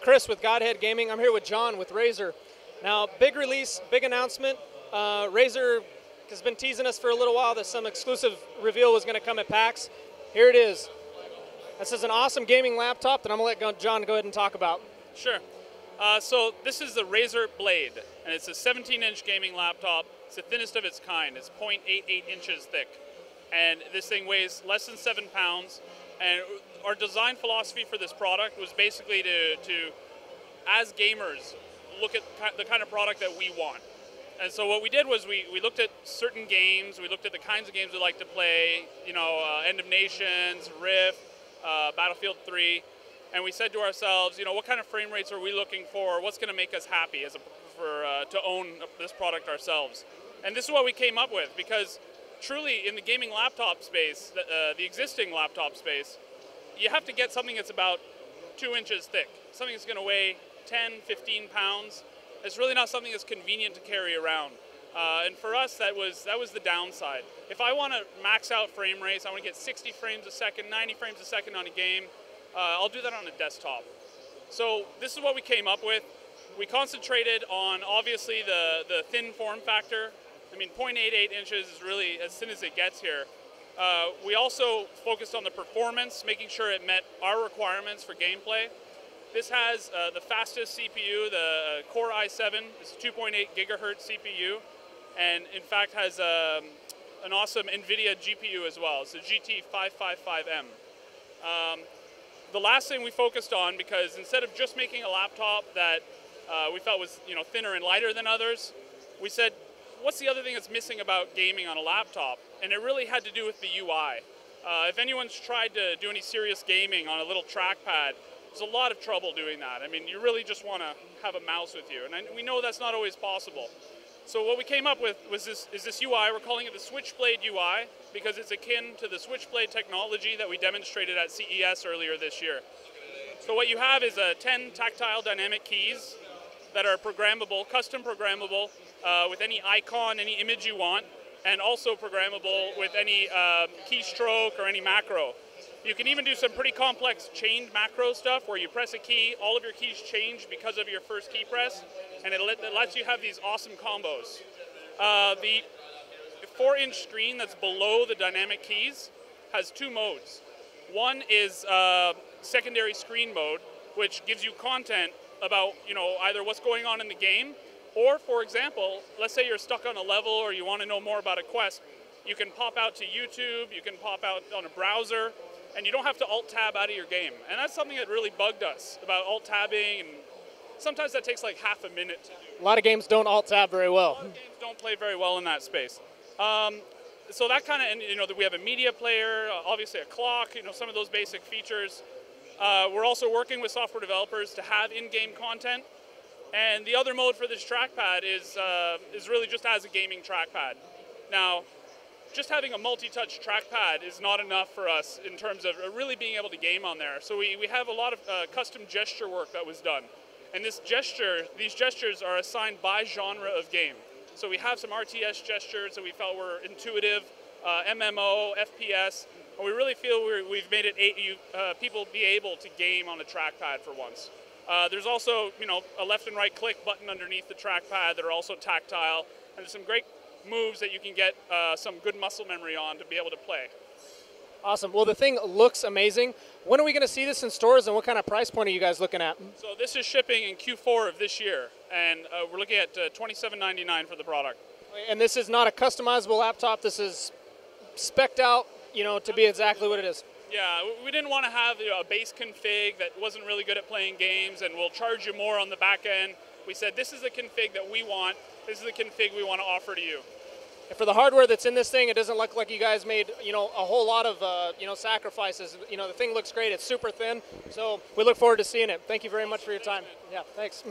Chris with Godhead Gaming. I'm here with John with Razer. Now, big release, big announcement. Razer has been teasing us for a little while that some exclusive reveal was going to come at PAX. Here it is. This is an awesome gaming laptop that I'm going to let John go ahead and talk about. Sure. So this is the Razer Blade, and it's a 17-inch gaming laptop. It's the thinnest of its kind. It's 0.88 inches thick. And this thing weighs less than 7 pounds. And our design philosophy for this product was basically to as gamers, look at the kind of product that we want. And so what we did was we looked at certain games, we looked at the kinds of games we like to play, End of Nations, Rift, Battlefield 3, and we said to ourselves, what kind of frame rates are we looking for? What's going to make us happy to own this product ourselves? And this is what we came up with, because truly in the gaming laptop space, the existing laptop space, you have to get something that's about 2 inches thick, something that's going to weigh 10, 15 pounds. It's really not something that's convenient to carry around. And for us, that was the downside. If I want to max out frame rates, I want to get 60 frames a second, 90 frames a second on a game, I'll do that on a desktop. So this is what we came up with. We concentrated on, obviously, the thin form factor. I mean, 0.88 inches is really as thin as it gets here. We also focused on the performance, making sure it met our requirements for gameplay. This has the fastest CPU, the Core i7. It's a 2.8 gigahertz CPU, and in fact has an awesome NVIDIA GPU as well. It's a GT555M. The last thing we focused on, because instead of just making a laptop that we felt was thinner and lighter than others, we said, what's the other thing that's missing about gaming on a laptop? And it really had to do with the UI. If anyone's tried to do any serious gaming on a little trackpad, there's a lot of trouble doing that. I mean, you really just want to have a mouse with you, and we know that's not always possible. So what we came up with was this UI. We're calling it the Switchblade UI because it's akin to the Switchblade technology that we demonstrated at CES earlier this year. So what you have is 10 tactile dynamic keys that are programmable, custom programmable, with any icon, any image you want, and also programmable with any keystroke or any macro. You can even do some pretty complex chained macro stuff where you press a key, all of your keys change because of your first key press, and it lets you have these awesome combos. The 4-inch screen that's below the dynamic keys has 2 modes. One is secondary screen mode, which gives you content about either what's going on in the game, or for example, let's say you're stuck on a level or you want to know more about a quest, you can pop out to YouTube, you can pop out on a browser, and you don't have to alt-tab out of your game. And that's something that really bugged us about alt-tabbing, and sometimes that takes like half a minute to do. A lot of games don't alt-tab very well. A lot of games don't play very well in that space. So that kind of, and we have a media player, obviously a clock, some of those basic features. We're also working with software developers to have in-game content. And the other mode for this trackpad is really just as a gaming trackpad. Now, just having a multi-touch trackpad is not enough for us in terms of really being able to game on there. So we have a lot of custom gesture work that was done. And these gestures are assigned by genre of game. So we have some RTS gestures that we felt were intuitive, MMO, FPS, and we really feel we've made it people be able to game on a trackpad for once. There's also a left and right click button underneath the trackpad that are also tactile, and there's some great moves that you can get some good muscle memory on to be able to play. Awesome. Well, the thing looks amazing. When are we going to see this in stores, and what kind of price point are you guys looking at? So this is shipping in Q4 of this year, and we're looking at $27.99 for the product. And this is not a customizable laptop. This is spec'd out, to be exactly what it is. Yeah, we didn't want to have a base config that wasn't really good at playing games, and we'll charge you more on the back end. We said this is the config that we want. This is the config we want to offer to you. And for the hardware that's in this thing, it doesn't look like you guys made, a whole lot of, sacrifices. The thing looks great. It's super thin. So we look forward to seeing it. Thank you very much for your time. Yeah, thanks.